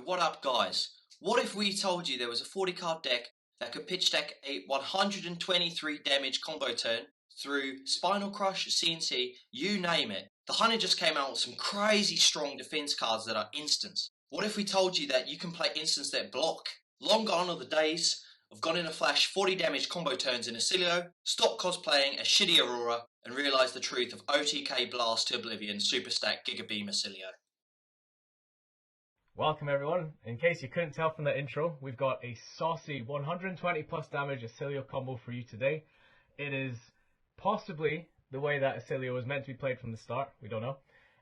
What up, guys? What if we told you there was a 40 card deck that could pitch deck a 123 damage combo turn through Spinal Crush, CNC, you name it? The Hunter just came out with some crazy strong defense cards that are instants. What if we told you that you can play instants that block? Long gone are the days of Gone in a Flash 40 damage combo turns in Oscilio, stop cosplaying a shitty Aurora, and realise the truth of OTK Blast to Oblivion Super Stack Gigabeam Oscilio. Welcome everyone. In case you couldn't tell from the intro, we've got a saucy 120 plus damage Oscilio combo for you today. It is possibly the way that Oscilio was meant to be played from the start, we don't know.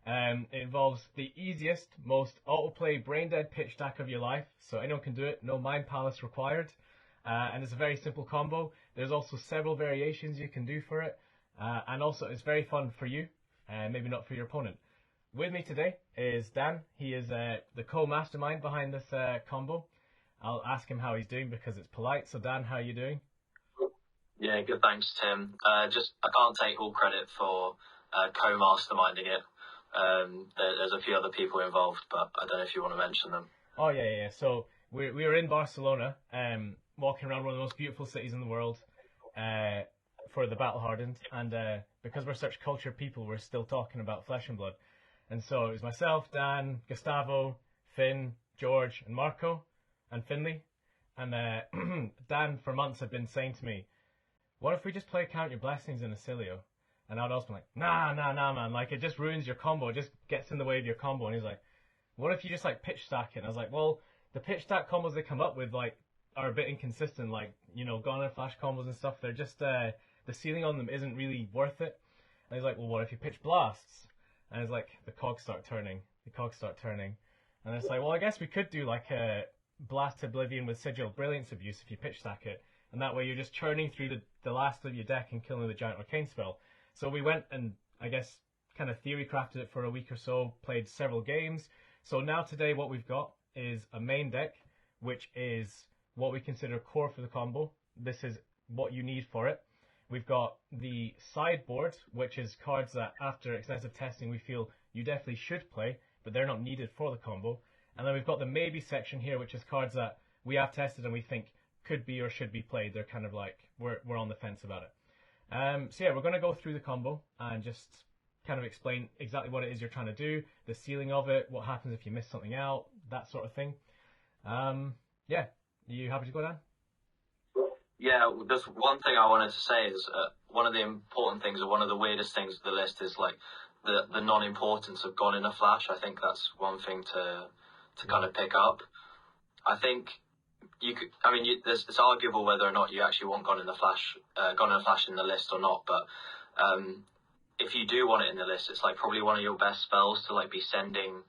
It involves the easiest, most autoplay brain dead pitch stack of your life, so anyone can do it, no mind palace required. And it's a very simple combo. There's also several variations you can do for it, and also it's very fun for you, maybe not for your opponent. With me today is Dan. He is the co-mastermind behind this combo. I'll ask him how he's doing because it's polite. So Dan, how are you doing? Yeah, good, thanks, Tim. I can't take all credit for co-masterminding it. There's a few other people involved, but I don't know if you want to mention them. Oh, yeah. So we were in Barcelona, walking around one of the most beautiful cities in the world for the Battle Hardened. And because we're such cultured people, we're still talking about Flesh and Blood. And so it was myself, Dan, Gustavo, Finn, George, and Marco, and Finley. And Dan, for months, had been saying to me, what if we just play Count Your Blessings in Oscilio? And I'd also be like, nah, man. Like, it just ruins your combo. It just gets in the way of your combo. And he's like, what if you just, like, pitch stack it? And I was like, well, the pitch stack combos they come up with, like, are a bit inconsistent. Like, you know, Gone in a Flash combos and stuff. They're just, the ceiling on them isn't really worth it. And he's like, well, what if you pitch blasts? And it's like, the cogs start turning. And it's like, well, I guess we could do like a Blast to Oblivion with Sigil Brilliance abuse if you pitch stack it. And that way you're just churning through the last of your deck and killing the giant arcane spell. So we went and, I guess, kind of theory crafted it for a week or so, played several games. So now today what we've got is a main deck, which is what we consider core for the combo. This is what you need for it. We've got the sideboard, which is cards that after extensive testing we feel you definitely should play, but they're not needed for the combo. And then we've got the maybe section here, which is cards that we have tested and we think could be or should be played. They're kind of like, we're on the fence about it. So yeah, we're going to go through the combo and just kind of explain exactly what it is you're trying to do, the ceiling of it, what happens if you miss something out, that sort of thing. Yeah, you happy to go, Dan? Yeah, just one thing I wanted to say is one of the important things, or one of the weirdest things of the list is like the non-importance of Gone in a Flash. I think that's one thing to kind of pick up. I think you could. I mean, it's arguable whether or not you actually want Gone in a Flash in the list or not. But if you do want it in the list, it's like probably one of your best spells to like be sending,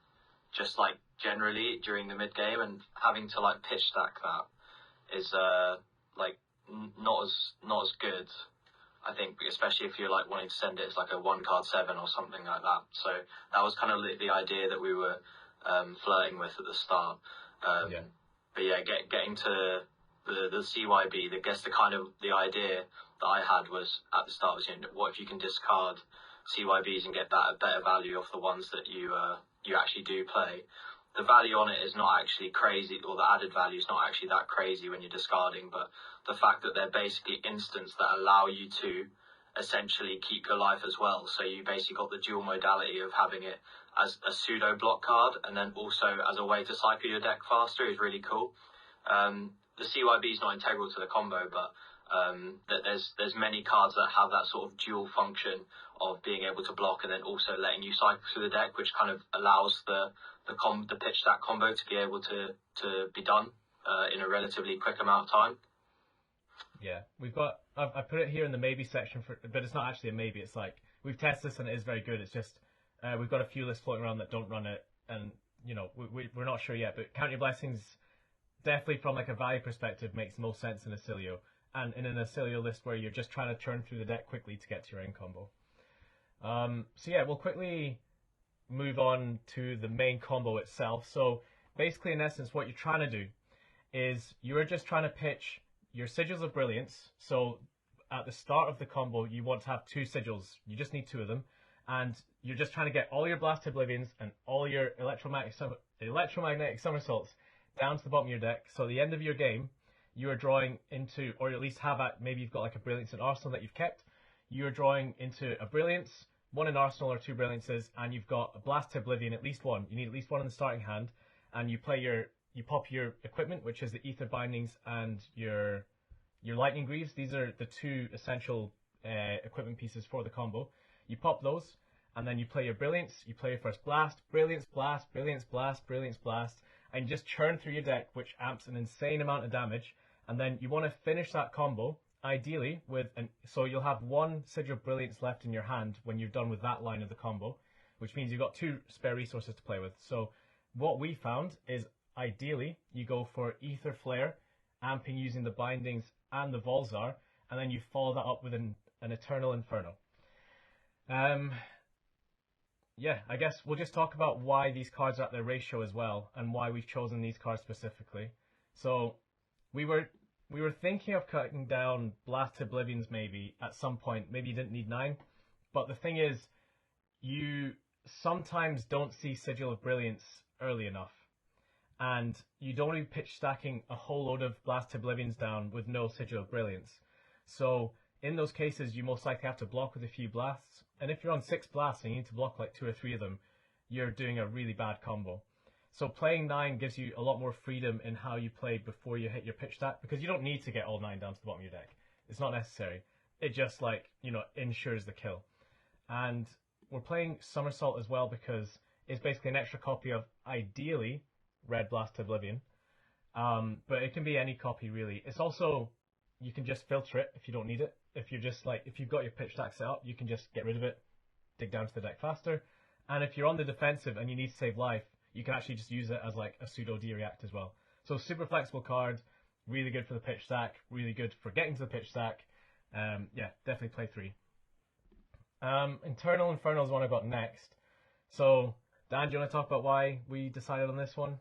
just like generally during the mid game, and having to like pitch stack that is like not as good, I think, especially if you're like wanting to send it as like a 1-card 7 or something like that. So that was kind of the idea that we were flirting with at the start. But yeah, getting to the CYB, I guess the idea that I had was at the start was, you know, what if you can discard CYBs and get that a better value off the ones that you actually do play. The value on it is not actually crazy, or the added value is not actually that crazy when you're discarding, but the fact that they're basically instants that allow you to essentially keep your life as well. So you basically got the dual modality of having it as a pseudo block card and then also as a way to cycle your deck faster is really cool. The CYB is not integral to the combo, but there's many cards that have that sort of dual function of being able to block and then also letting you cycle through the deck, which kind of allows the pitch stack combo to be able to be done in a relatively quick amount of time. Yeah, I put it here in the maybe section, but it's not actually a maybe. It's like, we've tested this and it is very good. It's just, we've got a few lists floating around that don't run it, and, you know, we're not sure yet, but Count Your Blessings, definitely from like a value perspective, makes the most sense in Oscilio, and in an Oscilio list where you're just trying to churn through the deck quickly to get to your end combo. So yeah, we'll quickly move on to the main combo itself. So basically, in essence, what you're trying to do is you're just trying to pitch your Sigils of Brilliance. So at the start of the combo, you want to have 2 Sigils. You just need 2 of them. And you're just trying to get all your Blast Oblivions and all your electromagnetic electromagnetic somersaults down to the bottom of your deck. So at the end of your game, you are drawing into, or at least have at, maybe you've got like a Brilliance in Arsenal that you've kept. You are drawing into a Brilliance, one in Arsenal or two Brilliances, and you've got a Blast to Oblivion, at least one. You need at least one in the starting hand, and you pop your equipment, which is the Ether Bindings and your Lightning Greaves. These are the two essential equipment pieces for the combo. You pop those, and then you play your Brilliance, you play your first Blast, Brilliance, Blast, Brilliance, Blast, Brilliance, Blast, and you just churn through your deck, which amps an insane amount of damage, and then you want to finish that combo, ideally, so you'll have one Sigil Brilliance left in your hand when you're done with that line of the combo, which means you've got two spare resources to play with. So what we found is, ideally, you go for Ether Flare, amping using the Bindings and the Volzar, and then you follow that up with an Eternal Inferno. Yeah, I guess we'll just talk about why these cards are at their ratio as well, and why we've chosen these cards specifically. So we were thinking of cutting down Blast to Oblivions maybe at some point. Maybe you didn't need 9, but the thing is, you sometimes don't see Sigil of Brilliance early enough, and you don't want to be pitch stacking a whole load of Blast to Oblivions down with no Sigil of Brilliance. So in those cases, you most likely have to block with a few blasts, and if you're on 6 blasts and you need to block like 2 or 3 of them, you're doing a really bad combo. So playing 9 gives you a lot more freedom in how you play before you hit your pitch stack, because you don't need to get all 9 down to the bottom of your deck. It's not necessary. It just, like, you know, ensures the kill. And we're playing Somersault as well because it's basically an extra copy of, ideally, Red Blast to Oblivion. But it can be any copy, really. It's also, you can just filter it if you don't need it. If you've got your pitch stack set up, you can just get rid of it, dig down to the deck faster. And if you're on the defensive and you need to save life, you can actually just use it as like a pseudo D-react as well. So super flexible card, really good for the pitch stack, really good for getting to the pitch stack. Yeah, definitely play 3. Eternal Inferno is one I got next. So, Dan, do you want to talk about why we decided on this one?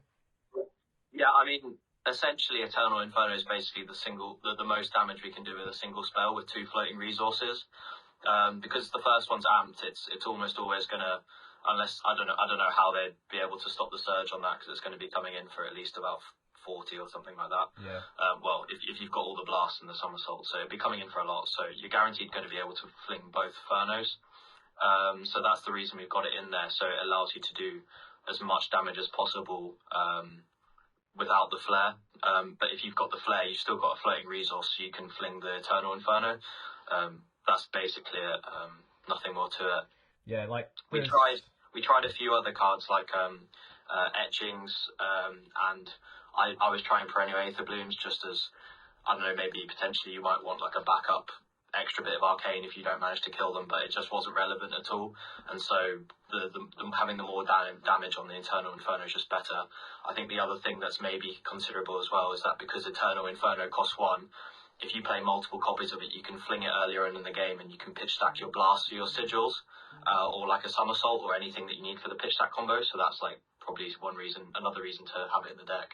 Yeah, I mean, essentially Eternal Inferno is basically the most damage we can do with a single spell with 2 floating resources. Because the first one's amped, it's almost always gonna, unless I don't know how they'd be able to stop the surge on that, because it's going to be coming in for at least about 40 or something like that. Yeah. Well, if you've got all the blasts and the somersault, so it'd be coming in for a lot. So you're guaranteed going to be able to fling both Infernos. So that's the reason we've got it in there. So it allows you to do as much damage as possible without the flare. But if you've got the flare, you've still got a floating resource, so you can fling the Eternal Inferno. That's basically it. Nothing more to it. Yeah, like we tried a few other cards like etchings, and I was trying Perennial Aether Blooms just as, I don't know, maybe potentially you might want like a backup extra bit of arcane if you don't manage to kill them, but it just wasn't relevant at all. And so having the more damage on the Eternal Inferno is just better. I think the other thing that's maybe considerable as well is that because Eternal Inferno costs 1, if you play multiple copies of it, you can fling it earlier in the game and you can pitch stack your blasts or your sigils, or like a somersault or anything that you need for the pitch stack combo. So that's like probably another reason to have it in the deck.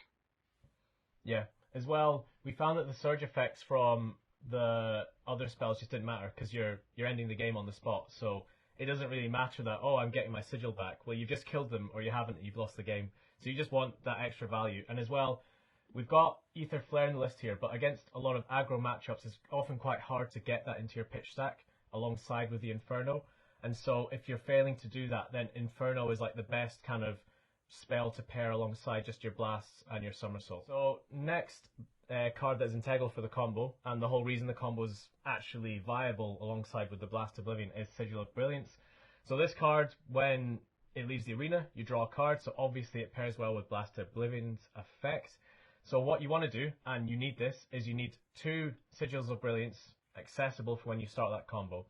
Yeah, as well, we found that the surge effects from the other spells just didn't matter because you're ending the game on the spot. So it doesn't really matter that, oh, I'm getting my sigil back. Well, you've just killed them, or you haven't, and you've lost the game. So you just want that extra value. And as well, we've got Ether Flare in the list here, but against a lot of aggro matchups, it's often quite hard to get that into your pitch stack alongside with the Inferno. And so if you're failing to do that, then Inferno is like the best kind of spell to pair alongside just your blasts and your somersault. So next card that is integral for the combo, and the whole reason the combo is actually viable alongside with the Blast Oblivion, is Sigil of Brilliance. So this card, when it leaves the arena, you draw a card, so obviously it pairs well with Blast Oblivion's effect. So what you want to do, and you need this, is you need 2 Sigils of Brilliance accessible for when you start that combo.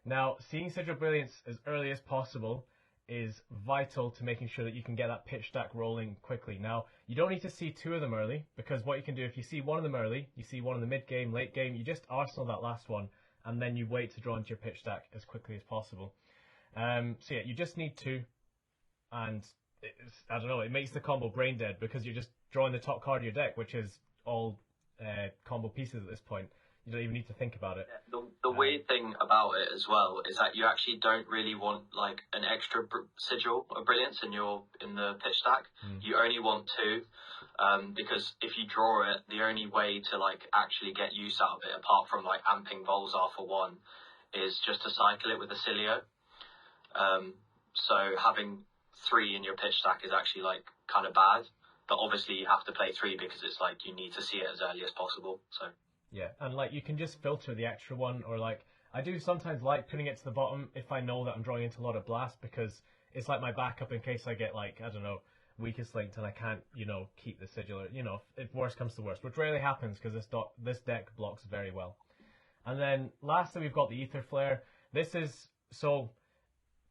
Now, seeing Sigil of Brilliance as early as possible is vital to making sure that you can get that pitch stack rolling quickly. Now, you don't need to see 2 of them early, because what you can do, if you see 1 of them early, you see 1 in the mid-game, late game, you just arsenal that last one, and then you wait to draw into your pitch stack as quickly as possible. So yeah, you just need 2, and I don't know, it makes the combo brain dead, because you're just drawing the top card of your deck, which is all combo pieces at this point. You don't even need to think about it. The weird thing about it as well is that you actually don't really want like an extra sigil of brilliance in the pitch stack. You only want 2, because if you draw it, the only way to like actually get use out of it, apart from like amping Volzar for 1, is just to cycle it with Oscilio. So having 3 in your pitch stack is actually like kind of bad, but obviously you have to play 3 because it's like you need to see it as early as possible. So yeah, and like you can just filter the extra one, or like I do sometimes like putting it to the bottom if I know that I'm drawing into a lot of blast, because it's like my backup in case I get like, I don't know, weakest linked and I can't, keep the sigil, or, if worst comes to worst, which rarely happens because this deck blocks very well. And then lastly, we've got the Ether Flare. This is, so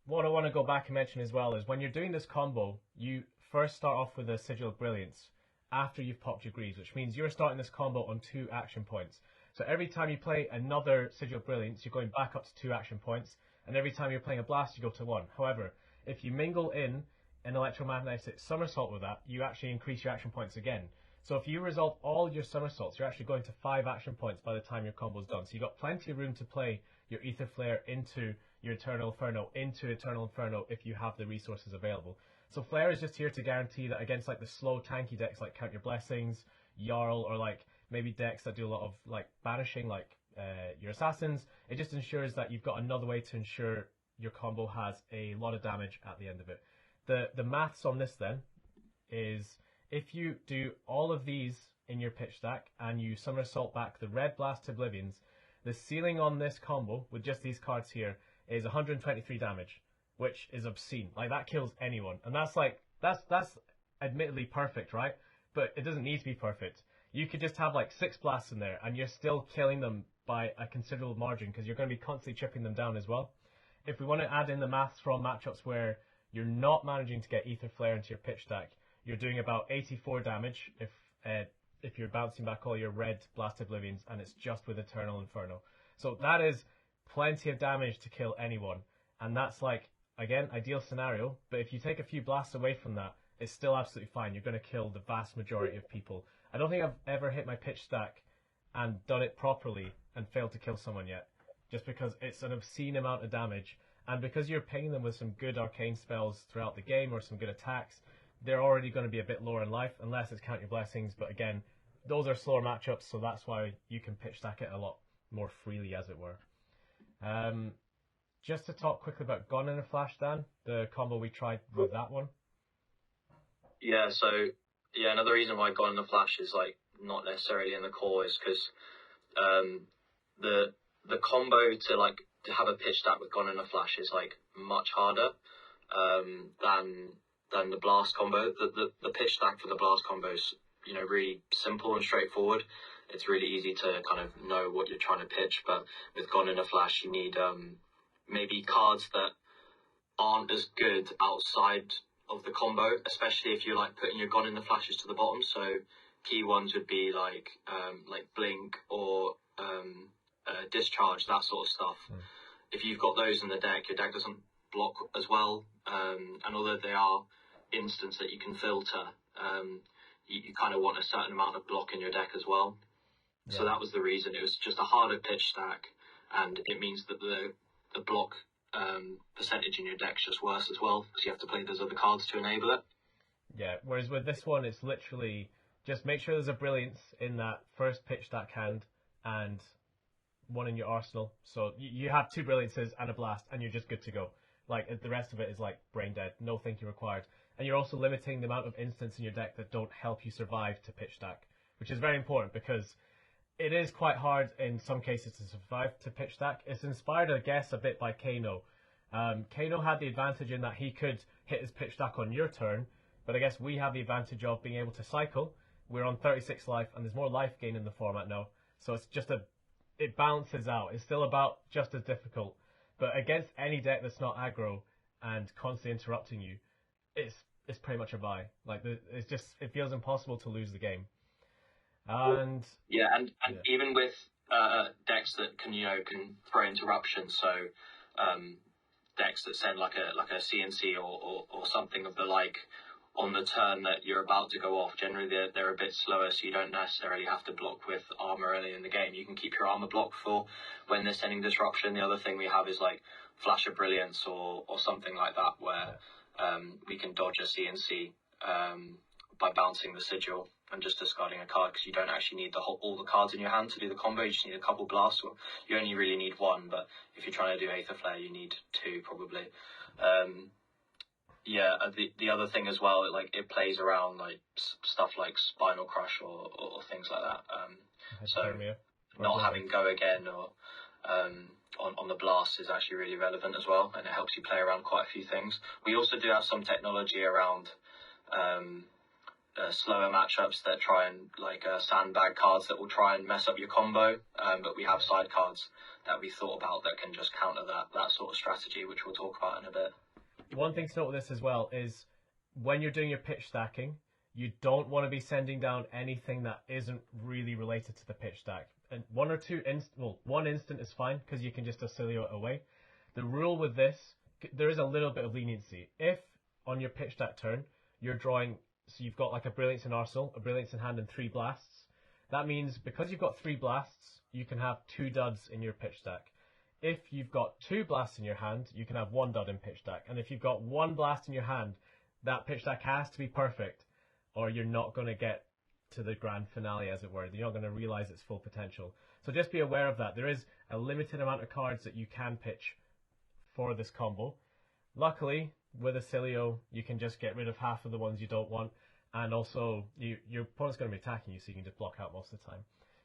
what I want to go back and mention as well is when you're doing this combo, you first start off with a Sigil of Brilliance after you've popped your Greaves, which means you're starting this combo on 2 action points. So every time you play another Sigil of Brilliance, you're going back up to 2 action points, and every time you're playing a Blast, you go to 1. However, if you mingle in an Electromagnetic Somersault with that, you actually increase your action points again. So if you resolve all your somersaults, you're actually going to 5 action points by the time your combo's done. So you've got plenty of room to play your Ether Flare into your Eternal Inferno if you have the resources available. So Flare is just here to guarantee that against like the slow tanky decks like Count Your Blessings, Jarl, or like maybe decks that do a lot of like banishing like your Assassins, it just ensures that you've got another way to ensure your combo has a lot of damage at the end of it. The maths on this then is if you do all of these in your pitch stack and you somersault back the red Blast Oblivions, the ceiling on this combo with just these cards here is 123 damage, which is obscene. Like that kills anyone, and that's admittedly perfect, right? But it doesn't need to be perfect. You could just have like 6 blasts in there, and you're still killing them by a considerable margin because you're going to be constantly chipping them down as well. If we want to add in the maths from matchups where you're not managing to get Ether Flare into your pitch stack, you're doing about 84 damage if you're bouncing back all your red Blast Oblivions, and it's just with Eternal Inferno. So that is plenty of damage to kill anyone, and that's like, again, ideal scenario, but if you take a few blasts away from that, it's still absolutely fine. You're going to kill the vast majority of people. I don't think I've ever hit my pitch stack and done it properly and failed to kill someone yet, just because it's an obscene amount of damage, and because you're pinging them with some good arcane spells throughout the game or some good attacks, they're already going to be a bit lower in life, unless it's Count Your Blessings, but again, those are slower matchups, so that's why you can pitch stack it a lot more freely, as it were. Just to talk quickly about Gone in a Flash, Dan, the combo we tried with that one. Yeah, so another reason why Gone in a Flash is like not necessarily in the core is because the combo to have a pitch stack with Gone in a Flash is like much harder than the Blast combo. The pitch stack for the Blast combo is really simple and straightforward. It's really easy to kind of know what you're trying to pitch, but with Gone in a Flash, you need maybe cards that aren't as good outside of the combo, especially if you're like putting your Gone in the Flashes to the bottom. So key ones would be like Blink or Discharge, that sort of stuff. If you've got those in the deck, your deck doesn't block as well, and although they are instants that you can filter, you kind of want a certain amount of block in your deck as well. Yeah. So that was the reason. It was just a harder pitch stack, and it means that the block percentage in your deck's just worse as well, because you have to play those other cards to enable it. Yeah, whereas with this one, it's literally just make sure there's a Brilliance in that first pitch stack hand and one in your arsenal. So you have 2 Brilliances and a Blast, and you're just good to go. Like, the rest of it is like brain dead, no thinking required. And you're also limiting the amount of instants in your deck that don't help you survive to pitch stack, which is very important because it is quite hard in some cases to survive to pitch stack. It's inspired, I guess, a bit by Kano. Kano had the advantage in that he could hit his pitch stack on your turn, but I guess we have the advantage of being able to cycle. We're on 36 life, and there's more life gain in the format now, so it's just it balances out. It's still about just as difficult, but against any deck that's not aggro and constantly interrupting you, it's pretty much a bye. Like, it feels impossible to lose the game. And even with decks that can throw interruptions, so decks that send like a CNC or something of the like, on the turn that you're about to go off. Generally, they're a bit slower, so you don't necessarily have to block with armor early in the game. You can keep your armor blocked for when they're sending disruption. The other thing we have is like Flash of Brilliance or something like that, where we can dodge a CNC by bouncing the Sigil and just discarding a card, because you don't actually need all the cards in your hand to do the combo. You just need a couple blasts, or you only really need one, but if you're trying to do Aether Flare, you need two probably. Yeah, the other thing as well, like it plays around like stuff like Spinal Crush or things like that. So not having Go Again or on the blast is actually really relevant as well, and it helps you play around quite a few things. We also do have some technology around slower matchups that try and like sandbag cards that will try and mess up your combo, but we have side cards that we thought about that can just counter that sort of strategy, which we'll talk about in a bit. One thing to note with this as well is when you're doing your pitch stacking, you don't want to be sending down anything that isn't really related to the pitch stack. And one instant is fine because you can just Oscilio it away. The rule with this, there is a little bit of leniency. If on your pitch stack turn you're drawing, so you've got like a Brilliance in Arsenal, a Brilliance in hand, and 3 blasts. That means because you've got 3 blasts, you can have 2 duds in your pitch stack. If you've got 2 blasts in your hand, you can have 1 dud in pitch stack. And if you've got 1 blast in your hand, that pitch stack has to be perfect, or you're not going to get to the grand finale, as it were. You're not going to realize its full potential. So just be aware of that. There is a limited amount of cards that you can pitch for this combo. Luckily, with Oscilio, you can just get rid of half of the ones you don't want, and also your opponent's going to be attacking you, so you can just block out most of the time.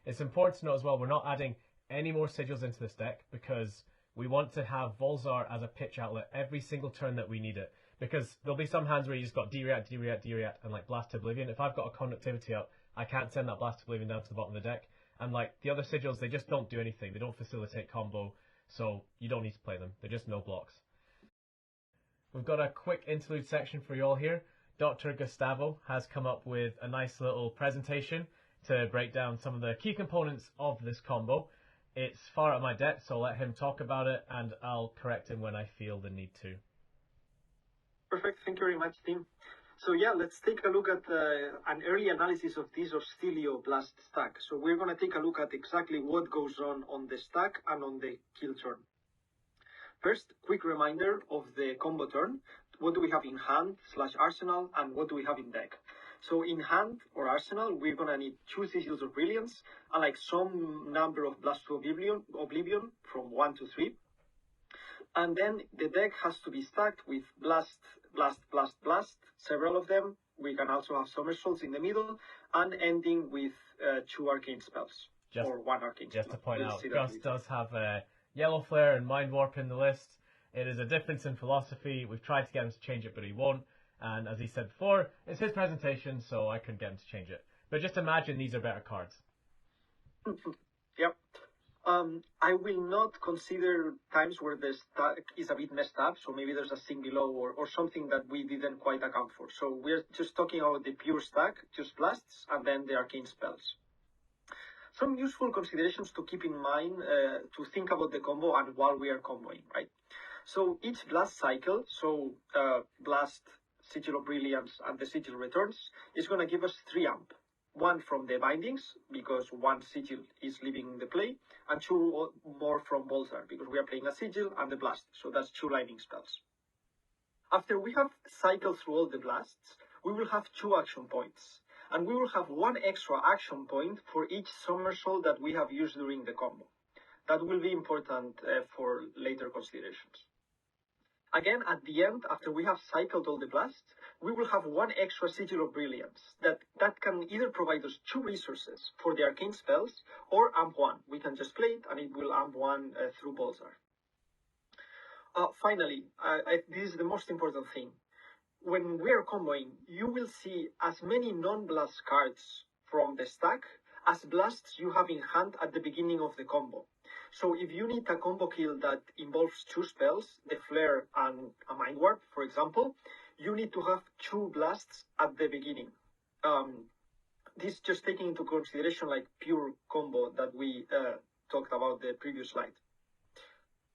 It's important to note as well, we're not adding any more Sigils into this deck because we want to have Volzar as a pitch outlet every single turn that we need it. Because there'll be some hands where you just got D-React, D-React, D-React, and like Blast to Oblivion. If I've got a Conductivity out, I can't send that Blast to Oblivion down to the bottom of the deck. And like the other Sigils, they just don't do anything. They don't facilitate combo, so you don't need to play them. They're just no blocks. We've got a quick interlude section for you all here. Dr. Gustavo has come up with a nice little presentation to break down some of the key components of this combo. It's far out of my depth, so I'll let him talk about it, and I'll correct him when I feel the need to. Perfect. Thank you very much, Tim. So yeah, let's take a look at an early analysis of this Oscilio blast stack. So we're going to take a look at exactly what goes on the stack and on the kill turn. First, quick reminder of the combo turn. What do we have in hand / arsenal, and what do we have in deck? So in hand or arsenal, we're going to need 2 Sigils of Brilliance and like some number of Blast to Oblivion from 1 to 3. And then the deck has to be stacked with Blast, Blast, Blast, Blast, several of them. We can also have Somersaults in the middle, and ending with 2 arcane spells, or 1 arcane spell. Just to point out, Gus does have Yellow Flare and Mind Warp in the list. It is a difference in philosophy. We've tried to get him to change it, but he won't. And as he said before, it's his presentation, so I couldn't get him to change it. But just imagine these are better cards. Yep. I will not consider times where the stack is a bit messed up, so maybe there's a sink below or something that we didn't quite account for. So we're just talking about the pure stack, just blasts, and then the arcane spells. Some useful considerations to keep in mind to think about the combo and while we are comboing, right? So each blast cycle, blast, Sigil of Brilliance, and the Sigil returns, is going to give us 3 amp. 1 from the bindings, because 1 Sigil is leaving the play, and 2 more from Volzar, because we are playing a Sigil and the blast, so that's 2 lightning spells. After we have cycled through all the blasts, we will have 2 action points, and we will have 1 extra action point for each somersault that we have used during the combo. That will be important for later considerations. Again, at the end, after we have cycled all the blasts, we will have 1 extra Sigil of Brilliance that can either provide us 2 resources for the arcane spells or amp 1. We can just play it and it will amp 1 through Volzar. Finally, this is the most important thing. When we are comboing, you will see as many non-blast cards from the stack as blasts you have in hand at the beginning of the combo. So if you need a combo kill that involves 2 spells, the Flare and a Mind Warp, for example, you need to have 2 blasts at the beginning. This just taking into consideration like pure combo that we talked about the previous slide.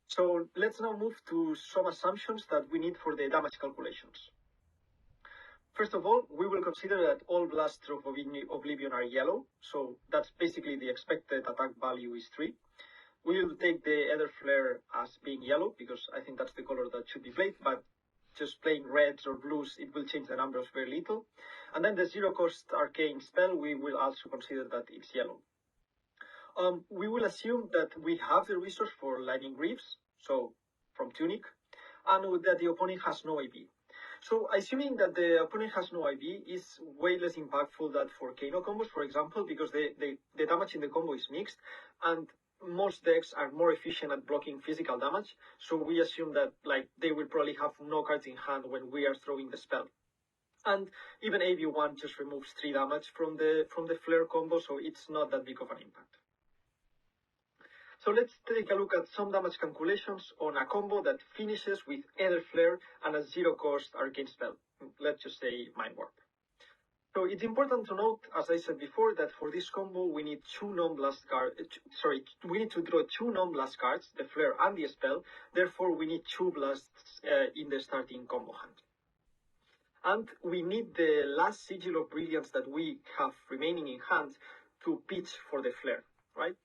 So let's now move to some assumptions that we need for the damage calculations. First of all, we will consider that all blasts of Oblivion are yellow, so that's basically the expected attack value is 3. We will take the Ether Flare as being yellow, because I think that's the color that should be played, but just playing reds or blues, it will change the numbers very little. And then the zero-cost arcane spell, we will also consider that it's yellow. We will assume that we have the resource for Lightning Greaves, so from Tunic, and that the opponent has no IB. So assuming that the opponent has no IB is way less impactful than for Kano combos, for example, because the damage in the combo is mixed, and most decks are more efficient at blocking physical damage. So we assume that they will probably have no cards in hand when we are throwing the spell. And even AB1 just removes 3 damage from the flare combo, so it's not that big of an impact. So let's take a look at some damage calculations on a combo that finishes with Ether Flare and a zero-cost arcane spell. Let's just say Mind Warp. So it's important to note, as I said before, that for this combo we need 2 non-blast cards. We need to draw 2 non-blast cards, the Flare and the spell. Therefore, we need 2 blasts in the starting combo hand. And we need the last Sigil of Brilliance that we have remaining in hand to pitch for the Flare, right?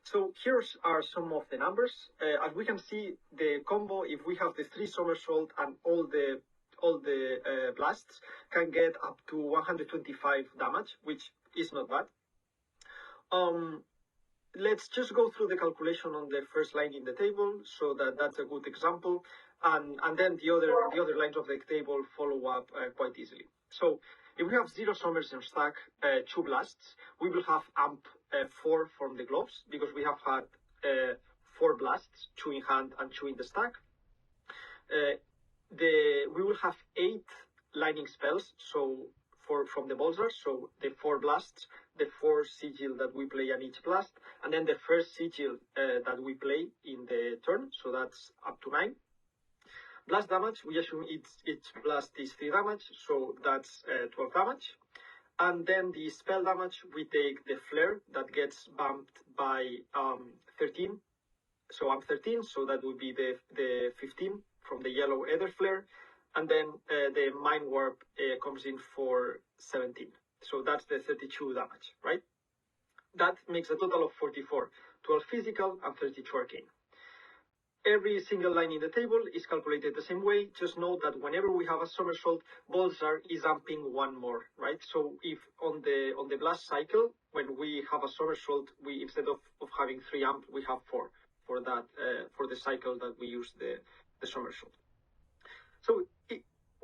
So here are some of the numbers. As we can see, the combo, if we have the 3 somersault and all the blasts, can get up to 125 damage, which is not bad. Let's just go through the calculation on the first line in the table, so that's a good example, and then the other lines of the table follow up quite easily. So if we have 0 summers in stack, 2 blasts, we will have amp 4 from the gloves, because we have had 4 blasts, 2 in hand and 2 in the stack. We will have 8 lightning spells, so from the Bolzar, so the 4 blasts, the 4 sigil that we play on each blast, and then the first sigil that we play in the turn, so that's up to 9. Blast damage, we assume each blast is 3 damage, so that's 12 damage. And then the spell damage, we take the flare that gets bumped by 13. So I'm 13, so that would be the 15 from the yellow Ether Flare. And then the Mind Warp comes in for 17. So that's the 32 damage, right? That makes a total of 44, 12 physical and 32 arcane. Every single line in the table is calculated the same way. Just note that whenever we have a somersault, Bolzar is amping 1 more, right? So if on the blast cycle, when we have a somersault, we instead of having 3 amp, we have 4 for that for the cycle that we use the somersault. So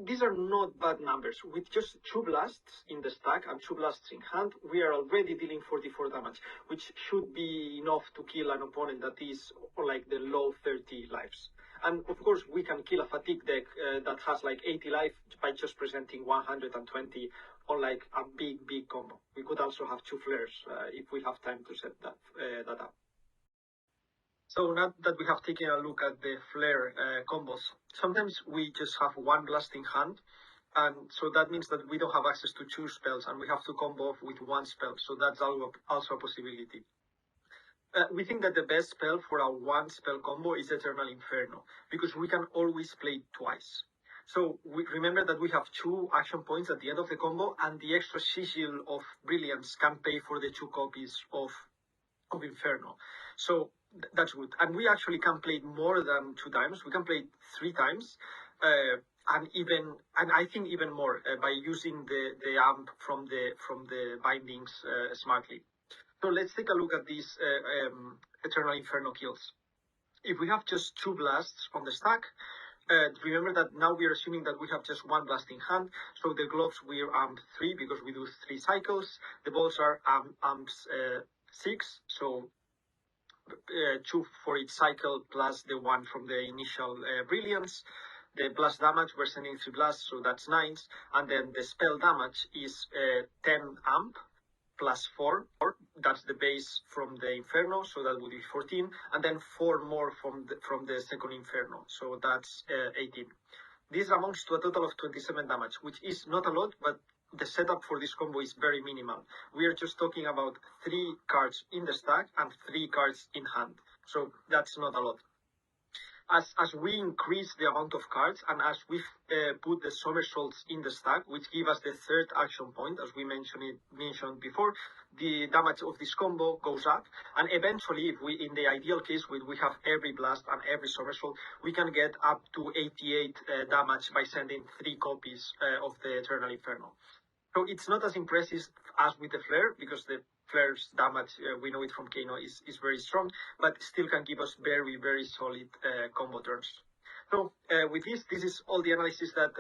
these are not bad numbers. With just 2 blasts in the stack and 2 blasts in hand, we are already dealing 44 damage, which should be enough to kill an opponent that is like the low 30 lives. And of course, we can kill a fatigue deck that has like 80 life by just presenting 120 on like a big combo. We could also have 2 flares if we have time to set that up. So now that we have taken a look at the flare combos, sometimes we just have 1 blast in hand, and so that means that we don't have access to 2 spells, and we have to combo off with 1 spell, so that's also a possibility. We think that the best spell for a 1 spell combo is Eternal Inferno, because we can always play twice. So we remember that we have 2 action points at the end of the combo, and the extra Sigil of Brilliance can pay for the 2 copies of Inferno. So that's good. And we actually can play it more than 2 times. We can play it 3 times, and I think even more by using the amp from the bindings smartly. So let's take a look at these Eternal Inferno kills. If we have just 2 blasts on the stack, remember that now we are assuming that we have just 1 blast in hand. So the gloves we are amp 3 because we do 3 cycles. The balls are amps 6, so 2 for each cycle plus the 1 from the initial Brilliance. The blast damage, we're sending 3 blasts, so that's 9. And then the spell damage is 10 amp plus 4, that's the base from the Inferno, so that would be 14. And then 4 more from the second Inferno, so that's 18. This amounts to a total of 27 damage, which is not a lot, but the setup for this combo is very minimal. We are just talking about 3 cards in the stack and 3 cards in hand. So that's not a lot. as we increase the amount of cards and as we put the somersaults in the stack, which give us the third action point, as we mentioned before, the damage of this combo goes up. And eventually, if we, in the ideal case, we have every blast and every somersault, we can get up to 88 damage by sending 3 copies of the Eternal Inferno. So it's not as impressive as with the Flare, because the Flare's damage, we know it from Kano, is very strong, but still can give us very, very solid combo turns. So with this is all the analysis that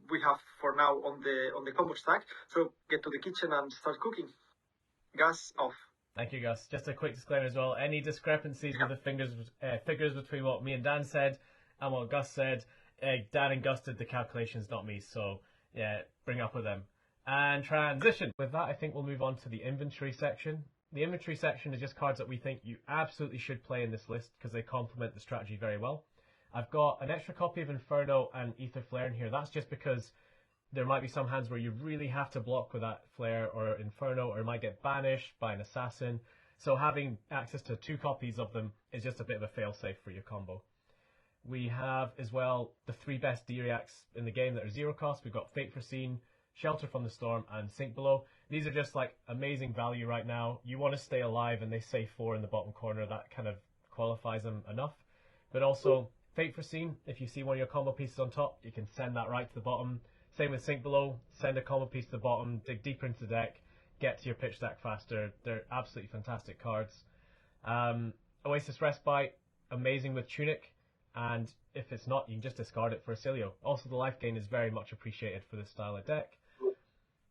we have for now on the combo stack. So get to the kitchen and start cooking. Gas off. Thank you, Gus. Just a quick disclaimer as well. Any discrepancies with the figures between what me and Dan said and what Gus said, Dan and Gus did the calculations, not me. So yeah, bring up with them. And transition. With that, I think we'll move on to the inventory section. The inventory section is just cards that we think you absolutely should play in this list because they complement the strategy very well. I've got an extra copy of Inferno and Ether Flare in here. That's just because there might be some hands where you really have to block with that Flare or Inferno, or it might get banished by an assassin. So having access to 2 copies of them is just a bit of a fail-safe for your combo. We have as well the 3 best D-Reacts in the game that are 0 cost. We've got Fate Foreseen, Shelter from the Storm, and Sink Below. These are just like amazing value right now. You want to stay alive, and they say 4 in the bottom corner. That kind of qualifies them enough. But also, Fate Foreseen, if you see one of your combo pieces on top, you can send that right to the bottom. Same with Sink Below, send a combo piece to the bottom, dig deeper into the deck, get to your pitch stack faster. They're absolutely fantastic cards. Oasis Respite, amazing with Tunic, and if it's not, you can just discard it for Oscilio. Also, the life gain is very much appreciated for this style of deck.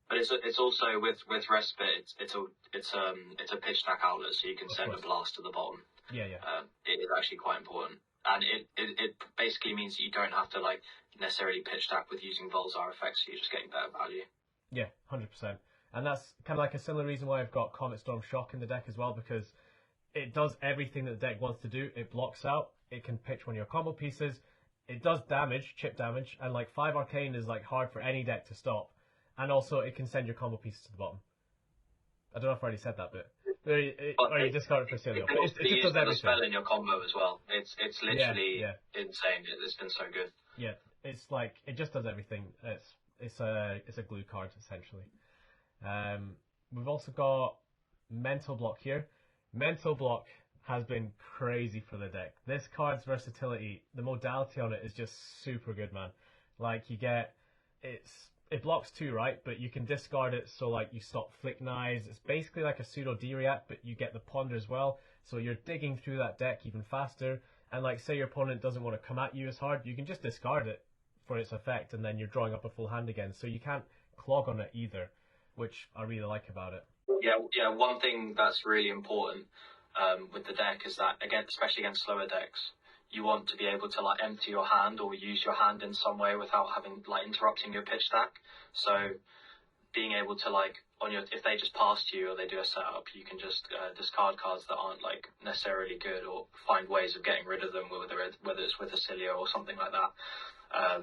But it's also with Respite, it's a pitch stack outlet, so you can send a blast to the bottom. Yeah. It is actually quite important, and it basically means that you don't have to like necessarily pitch stack with using Volzar effects, so you're just getting better value. Yeah, 100%. And that's kind of like a similar reason why I've got Comet Storm Shock in the deck as well, because it does everything that the deck wants to do. It blocks out, it can pitch one of your combo pieces, it does damage, chip damage, and like 5 Arcane is like hard for any deck to stop. And also, it can send your combo pieces to the bottom. I don't know if I already said that bit. Or you discard it for Oscilio. It just does everything. Spell in your combo as well. It's literally insane. It's been so good. Yeah, it's like it just does everything. It's a glue card essentially. We've also got Mental Block here. Mental Block has been crazy for the deck. This card's versatility, the modality on it is just super good, man. Like it blocks 2, right? But you can discard it, so like you stop Flick Knives. It's basically like a pseudo D-React, but you get the Ponder as well. So you're digging through that deck even faster. And like say your opponent doesn't want to come at you as hard, you can just discard it for its effect, and then you're drawing up a full hand again. So you can't clog on it either, which I really like about it. Yeah. One thing that's really important with the deck is that, again, especially against slower decks, you want to be able to like empty your hand or use your hand in some way without having like interrupting your pitch stack. So being able to like if they just pass to you or they do a setup, you can just discard cards that aren't like necessarily good, or find ways of getting rid of them, whether it's with Oscilio or something like that.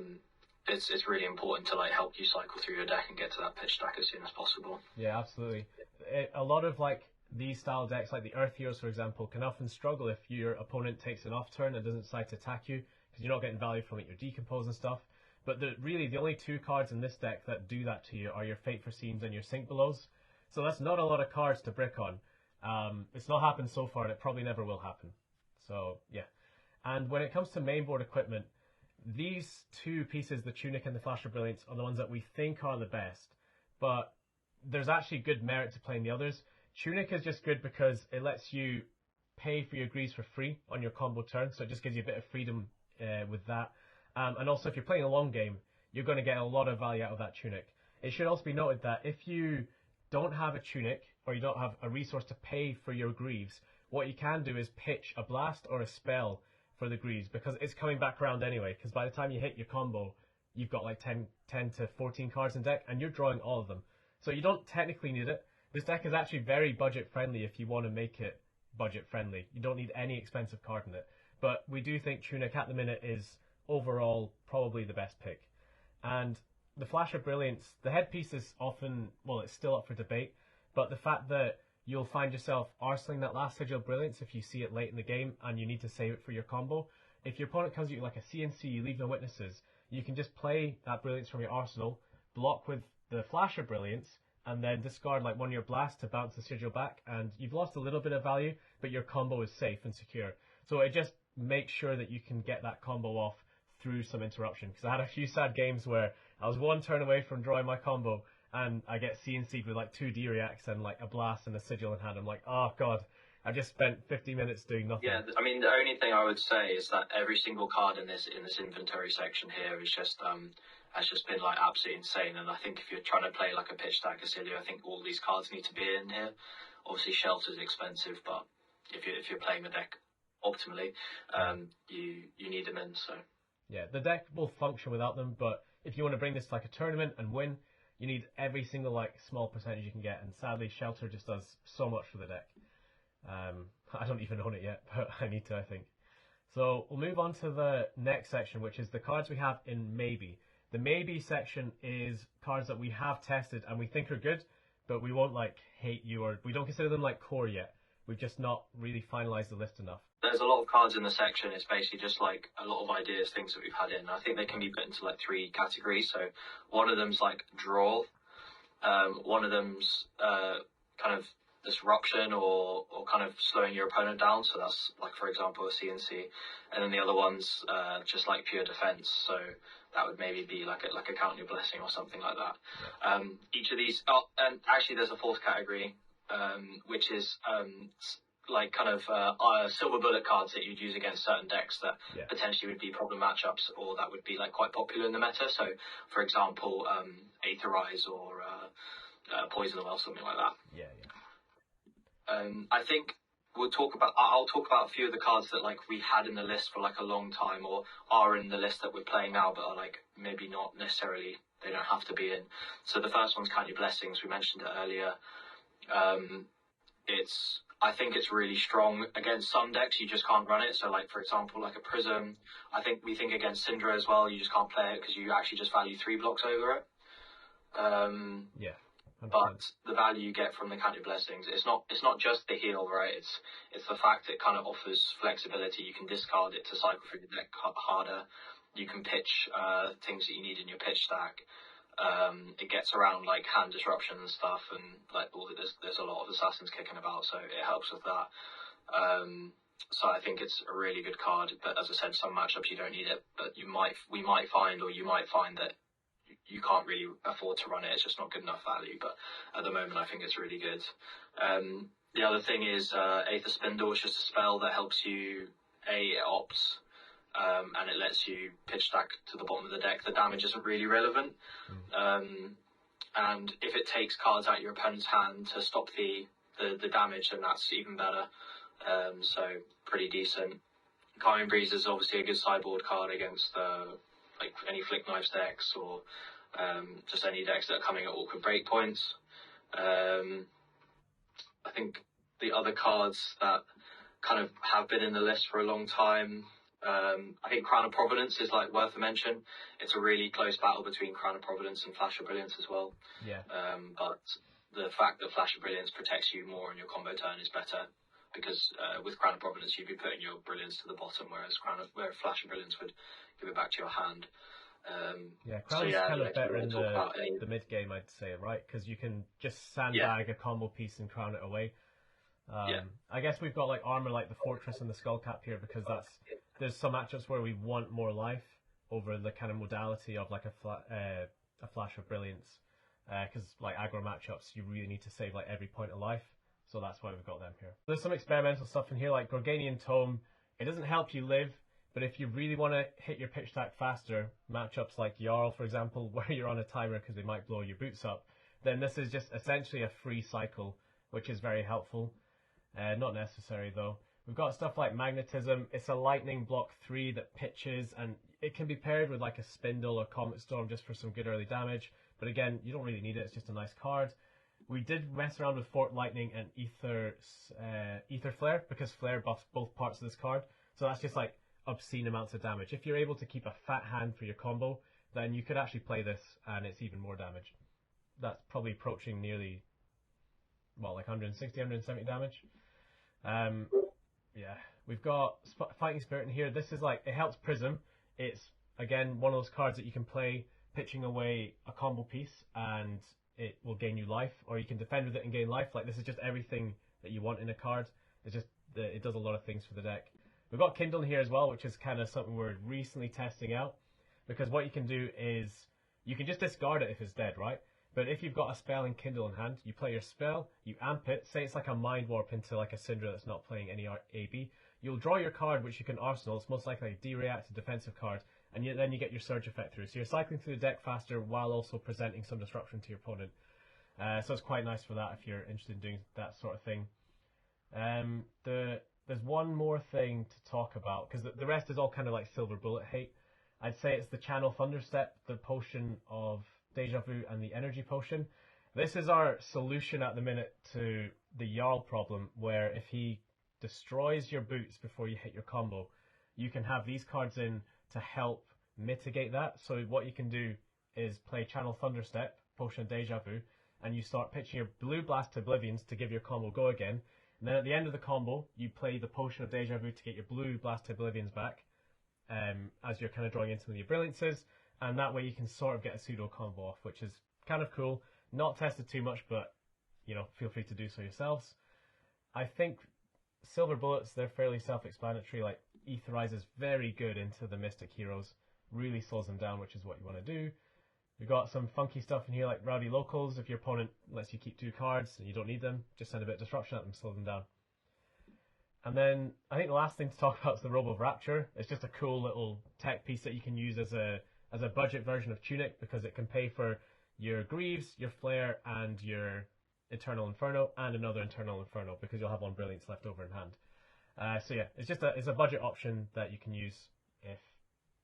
It's really important to like help you cycle through your deck and get to that pitch stack as soon as possible. Yeah, absolutely. A lot of like these style decks, like the Earth Heroes, for example, can often struggle if your opponent takes an off turn and doesn't decide to attack you, because you're not getting value from it, you're decomposing stuff. But really, the only 2 cards in this deck that do that to you are your Fate Foreseens and your Sink Belows. So that's not a lot of cards to brick on. It's not happened so far, and it probably never will happen. So, yeah. And when it comes to mainboard equipment, these 2 pieces, the Tunic and the Flash of Brilliance, are the ones that we think are the best. But there's actually good merit to playing the others. Tunic is just good because it lets you pay for your greaves for free on your combo turn, so it just gives you a bit of freedom with that. And also, if you're playing a long game, you're going to get a lot of value out of that Tunic. It should also be noted that if you don't have a Tunic, or you don't have a resource to pay for your greaves, what you can do is pitch a blast or a spell for the greaves, because it's coming back around anyway, because by the time you hit your combo, you've got like 10 to 14 cards in deck, and you're drawing all of them. So you don't technically need it. This deck is actually very budget friendly if you want to make it budget friendly. You don't need any expensive card in it. But we do think Tunic at the minute is overall probably the best pick. And the Flash of Brilliance, the headpiece is often, well, it's still up for debate, but the fact that you'll find yourself arseling that last Sigil of Brilliance if you see it late in the game and you need to save it for your combo, if your opponent comes at you like a CNC, you leave no witnesses, you can just play that Brilliance from your arsenal, block with the Flash of Brilliance, and then discard like one of your blasts to bounce the Sigil back, and you've lost a little bit of value, but your combo is safe and secure. So it just makes sure that you can get that combo off through some interruption. Because I had a few sad games where I was one turn away from drawing my combo, and I get CNC'd with like 2 D-reacts and like a blast and a Sigil in hand. I'm like, oh god, I just spent 50 minutes doing nothing. Yeah, I mean, the only thing I would say is that every single card in this inventory section here is just has just been like absolutely insane. And I think if you're trying to play like a pitch stack Oscilio, I think all these cards need to be in here. Obviously, Shelter's expensive, but if you're playing the deck optimally, you need them in. So yeah, the deck will function without them, but if you want to bring this to like a tournament and win, you need every single like small percentage you can get. And sadly, Shelter just does so much for the deck. I don't even own it yet, but I need to, I think. So we'll move on to the next section, which is the cards we have in Maybe. The Maybe section is cards that we have tested and we think are good, but we won't like hate you, or we don't consider them like core yet. We've just not really finalized the list enough. There's a lot of cards in the section. It's basically just like a lot of ideas, things that we've had in. I think they can be put into like 3 categories. So one of them's like draw. One of them's kind of disruption or kind of slowing your opponent down. So that's like, for example, a CNC. And then the other one's just like pure defense. So that would maybe be like a count your blessing or something like that. Yeah. Each of these, and actually there's a 4th category, which is like kind of silver bullet cards that you'd use against certain decks that potentially would be problem matchups, or that would be like quite popular in the meta. So for example, Aetherize or Poison Well, something like that. Yeah. I think I'll talk about a few of the cards that like we had in the list for like a long time, or are in the list that we're playing now, but are like maybe not necessarily, they don't have to be in. So the first one's Count Your Blessings. We mentioned it earlier. I think it's really strong against some decks. You just can't run it. So like, for example, like a Prism. We think against Syndra as well, you just can't play it because you actually just value 3 blocks over it. Yeah. But the value you get from the Count Your Blessings, it's not just the heal, right? It's the fact it kind of offers flexibility. You can discard it to cycle through the deck harder. You can pitch things that you need in your pitch stack. It gets around like hand disruption and stuff, and like there's a lot of assassins kicking about, so it helps with that. So I think it's a really good card. But as I said, some matchups you don't need it, but you might find that you can't really afford to run it. It's just not good enough value. But at the moment, I think it's really good. The other thing is Aether Spindle, which is a spell that helps you ops, and it lets you pitch stack to the bottom of the deck. The damage isn't really relevant, and if it takes cards out of your opponent's hand to stop the damage, then that's even better. So pretty decent. Calming Breeze is obviously a good sideboard card against like any Flick Knives decks, or just any decks that are coming at awkward breakpoints. I think the other cards that kind of have been in the list for a long time, I think Crown of Providence is like worth a mention. It's a really close battle between Crown of Providence and Flash of Brilliance as well. Yeah. But the fact that Flash of Brilliance protects you more on your combo turn is better, because with Crown of Providence you'd be putting your Brilliance to the bottom, whereas Flash of Brilliance would give it back to your hand. Crown is kind of better in the mid game, I'd say, right? Because you can just sandbag a combo piece and crown it away. I guess we've got like armor like the Fortress and the Skullcap here, because there's some matchups where we want more life over the kind of modality of like a Flash of Brilliance, because like aggro matchups you really need to save like every point of life, so that's why we've got them here. There's some experimental stuff in here like Gorganian Tome. It doesn't help you live, but if you really want to hit your pitch stack faster, matchups like Jarl, for example, where you're on a timer because they might blow your boots up, then this is just essentially a free cycle, which is very helpful. Not necessary though. We've got stuff like Magnetism. It's a lightning block 3 that pitches, and it can be paired with like a Spindle or Comet Storm just for some good early damage. But again, you don't really need it. It's just a nice card. We did mess around with Fort Lightning and Ether Flare, because Flare buffs both parts of this card. So that's just like obscene amounts of damage. If you're able to keep a fat hand for your combo, then you could actually play this and it's even more damage. That's probably approaching nearly, well, like 160, 170 damage. Yeah, We've got Fighting Spirit in here. This is like, it helps Prism. It's, again, one of those cards that you can play pitching away a combo piece and it will gain you life, or you can defend with it and gain life. Like, this is just everything that you want in a card. It's just, it does a lot of things for the deck. We've got Kindle in here as well, which is kind of something we're recently testing out, because what you can do is, you can just discard it if it's dead, right? But if you've got a spell in Kindle in hand, you play your spell, you amp it, say it's like a Mind Warp into like a Syndra that's not playing any AB, you'll draw your card, which you can arsenal. It's most likely a D-reacted defensive card, and then you get your Surge effect through. So you're cycling through the deck faster while also presenting some disruption to your opponent. So it's quite nice for that if you're interested in doing that sort of thing. There's one more thing to talk about, because the rest is all kind of like Silver Bullet hate. I'd say it's the Channel Thunderstep, the Potion of Deja Vu, and the Energy Potion. This is our solution at the minute to the Jarl problem, where if he destroys your boots before you hit your combo, you can have these cards in to help mitigate that. So what you can do is play Channel Thunderstep, Potion of Deja Vu, and you start pitching your Blue Blast to Oblivions to give your combo go again. And then at the end of the combo, you play the Potion of Deja Vu to get your Blue Blast to Oblivions back, as you're kind of drawing into some of your Brilliances, and that way you can sort of get a pseudo combo off, which is kind of cool. Not tested too much, but, you know, feel free to do so yourselves. I think Silver Bullets, they're fairly self-explanatory. Like, Etherize is very good into the Mystic heroes, really slows them down, which is what you want to do. We've got some funky stuff in here like Rowdy Locals. If your opponent lets you keep 2 cards and you don't need them, just send a bit of disruption at them, slow them down. And then I think the last thing to talk about is the Robe of Rapture. It's just a cool little tech piece that you can use as a budget version of Tunic, because it can pay for your Greaves, your Flare, and your Eternal Inferno, and another Eternal Inferno, because you'll have 1 Brilliance left over in hand. So yeah, it's a budget option that you can use if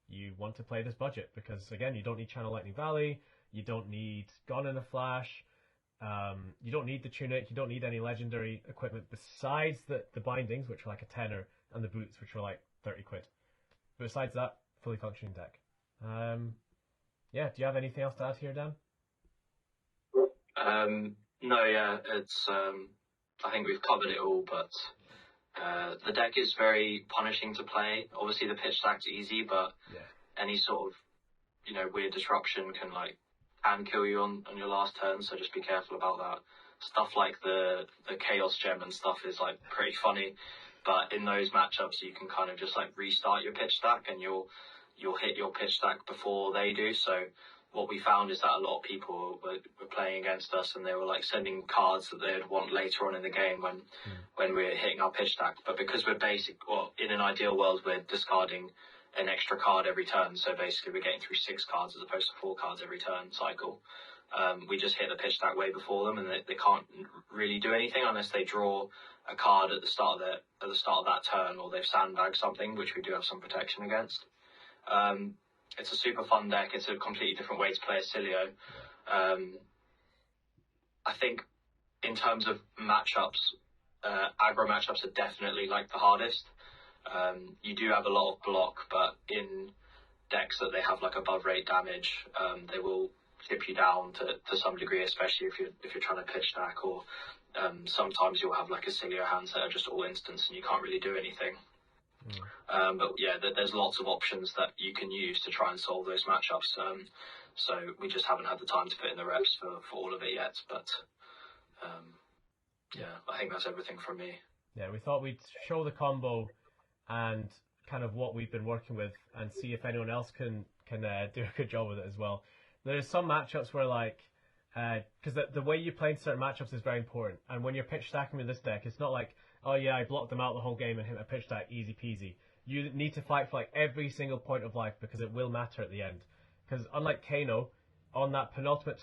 you want to play this budget, because again, you don't need Channel Lightning Valley, you don't need Gone in a Flash, you don't need the Tunic, you don't need any legendary equipment besides the bindings, which are like a tenner, and the boots, which are like 30 quid. But besides that, fully functioning deck. Yeah, do you have anything else to add here, Dan? No, yeah, it's I think we've covered it all, but the deck is very punishing to play. Obviously the pitch stack's easy, but any sort of, you know, weird disruption can kill you on your last turn, so just be careful about that. Stuff like the Chaos Gem and stuff is like pretty funny, but in those matchups you can kind of just like restart your pitch stack and you'll hit your pitch stack before they do. So what we found is that a lot of people were playing against us, and they were like sending cards that they'd want later on in the game when we're hitting our pitch stack. But because we're in an ideal world, we're discarding an extra card every turn. So basically we're getting through 6 cards as opposed to 4 cards every turn cycle. We just hit the pitch stack way before them, and they can't really do anything unless they draw a card at the start of that turn, or they've sandbagged something, which we do have some protection against. It's a super fun deck. It's a completely different way to play Oscilio. I think in terms of matchups, aggro matchups are definitely like the hardest. You do have a lot of block, but in decks that they have like above rate damage, they will chip you down to some degree, especially if you're trying to pitch stack, or sometimes you'll have like Oscilio hands that are just all instants and you can't really do anything. But yeah, there's lots of options that you can use to try and solve those matchups. So we just haven't had the time to put in the reps for all of it yet. But yeah, I think that's everything from me. Yeah, we thought we'd show the combo and kind of what we've been working with, and see if anyone else can do a good job with it as well. There's some matchups where like, because the way you play in certain matchups is very important, and when you're pitch stacking with this deck, it's not like, oh yeah, I blocked them out the whole game and hit my pitch stack, easy peasy. You need to fight for like every single point of life, because it will matter at the end. Because unlike Kano, on that penultimate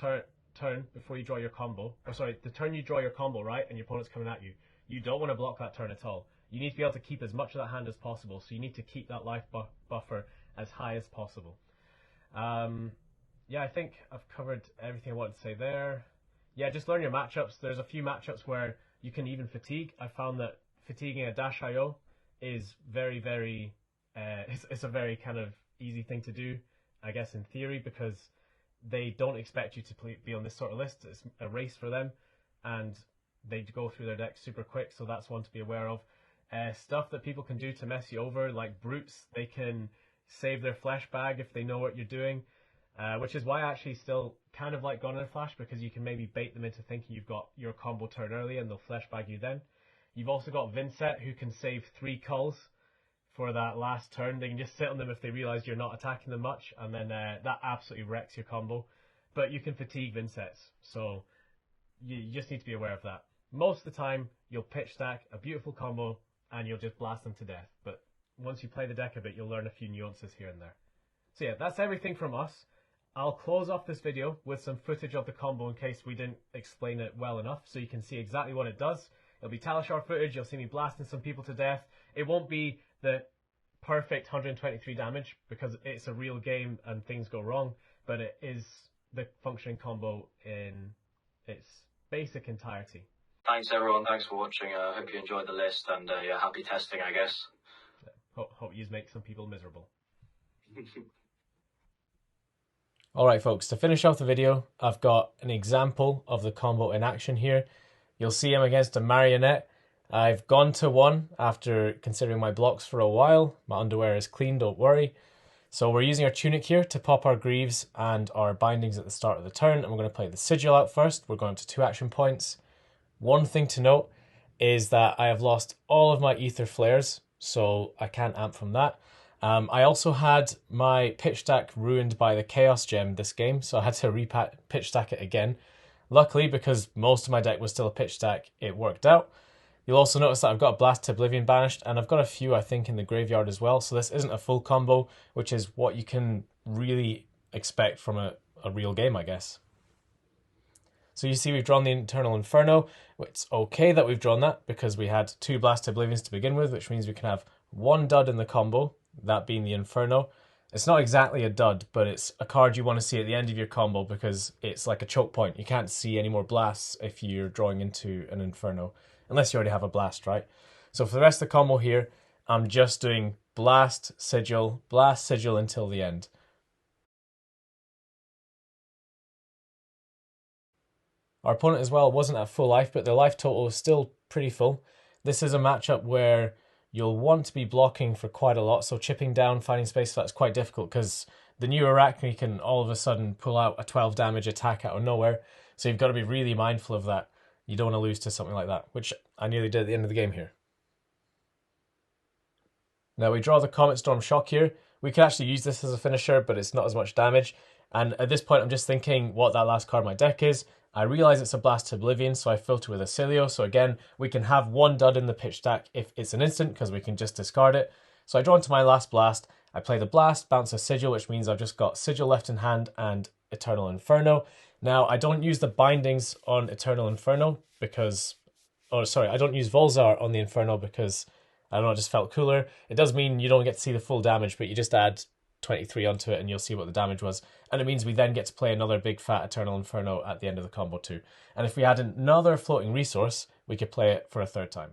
turn before you draw your combo, or sorry, the turn you draw your combo, right, and your opponent's coming at you, you don't want to block that turn at all. You need to be able to keep as much of that hand as possible, so you need to keep that life buffer as high as possible. Yeah, I think I've covered everything I wanted to say there. Yeah, just learn your matchups. There's a few matchups where you can even fatigue. I found that fatiguing a Dash IO is very, very, it's a very kind of easy thing to do, I guess, in theory, because they don't expect you to be on this sort of list. It's a race for them, and they go through their deck super quick, so that's one to be aware of. stuff that people can do to mess you over, like brutes. They can save their flesh bag if they know what you're doing, which is why I actually still kind of like Gone in a Flash, because you can maybe bait them into thinking you've got your combo turn early and they'll flesh bag you then. You've also got Vincent, who can save 3 culls for that last turn. They can just sit on them if they realise you're not attacking them much, and then that absolutely wrecks your combo. But you can fatigue Vincents, so you just need to be aware of that. Most of the time, you'll pitch stack a beautiful combo, and you'll just blast them to death. But once you play the deck a bit, you'll learn a few nuances here and there. So yeah, that's everything from us. I'll close off this video with some footage of the combo in case we didn't explain it well enough, so you can see exactly what it does. It'll be Talishar footage, you'll see me blasting some people to death. It won't be the perfect 123 damage, because it's a real game and things go wrong, but it is the functioning combo in its basic entirety. Thanks everyone, thanks for watching. I hope you enjoyed the list, and yeah, happy testing, I guess. Hope you make some people miserable. Alright folks, to finish off the video, I've got an example of the combo in action here. You'll see him against a marionette. I've gone to 1 after considering my blocks for a while. My underwear is clean, don't worry. So we're using our tunic here to pop our greaves and our bindings at the start of the turn, and we're going to play the Sigil out first. We're going to 2 action points. One thing to note is that I have lost all of my ether flares, so I can't amp from that. I also had my pitch stack ruined by the Chaos Gem this game, so I had to pitch stack it again. Luckily, because most of my deck was still a pitch stack, it worked out. You'll also notice that I've got a Blast to Oblivion banished, and I've got a few, I think, in the graveyard as well, so this isn't a full combo, which is what you can really expect from a real game, I guess. So you see we've drawn the Eternal Inferno. It's okay that we've drawn that, because we had 2 Blast to Oblivions to begin with, which means we can have 1 dud in the combo, that being the Inferno. It's not exactly a dud, but it's a card you want to see at the end of your combo, because it's like a choke point. You can't see any more blasts if you're drawing into an Inferno, unless you already have a blast, right? So for the rest of the combo here, I'm just doing blast, sigil until the end. Our opponent as well wasn't at full life, but their life total is still pretty full. This is a matchup where you'll want to be blocking for quite a lot, so chipping down, finding space for that's quite difficult, because the new Arachne can all of a sudden pull out a 12 damage attack out of nowhere, so you've got to be really mindful of that. You don't want to lose to something like that, which I nearly did at the end of the game here. Now we draw the Comet Storm Shock here. We can actually use this as a finisher, but it's not as much damage, and at this point I'm just thinking what that last card in my deck is. I realise it's a Blast to Oblivion, so I filter with Oscilio. So again, we can have 1 dud in the pitch stack if it's an instant, because we can just discard it. So I draw into my last blast. I play the blast, bounce a Sigil, which means I've just got Sigil left in hand and Eternal Inferno. Now, I don't use the bindings on Eternal Inferno because... Oh, sorry, I don't use Volzar on the Inferno because, I don't know, it just felt cooler. It does mean you don't get to see the full damage, but you just add 23 onto it and you'll see what the damage was, and it means we then get to play another big fat Eternal Inferno at the end of the combo too. And if we had another floating resource, we could play it for a 3rd time.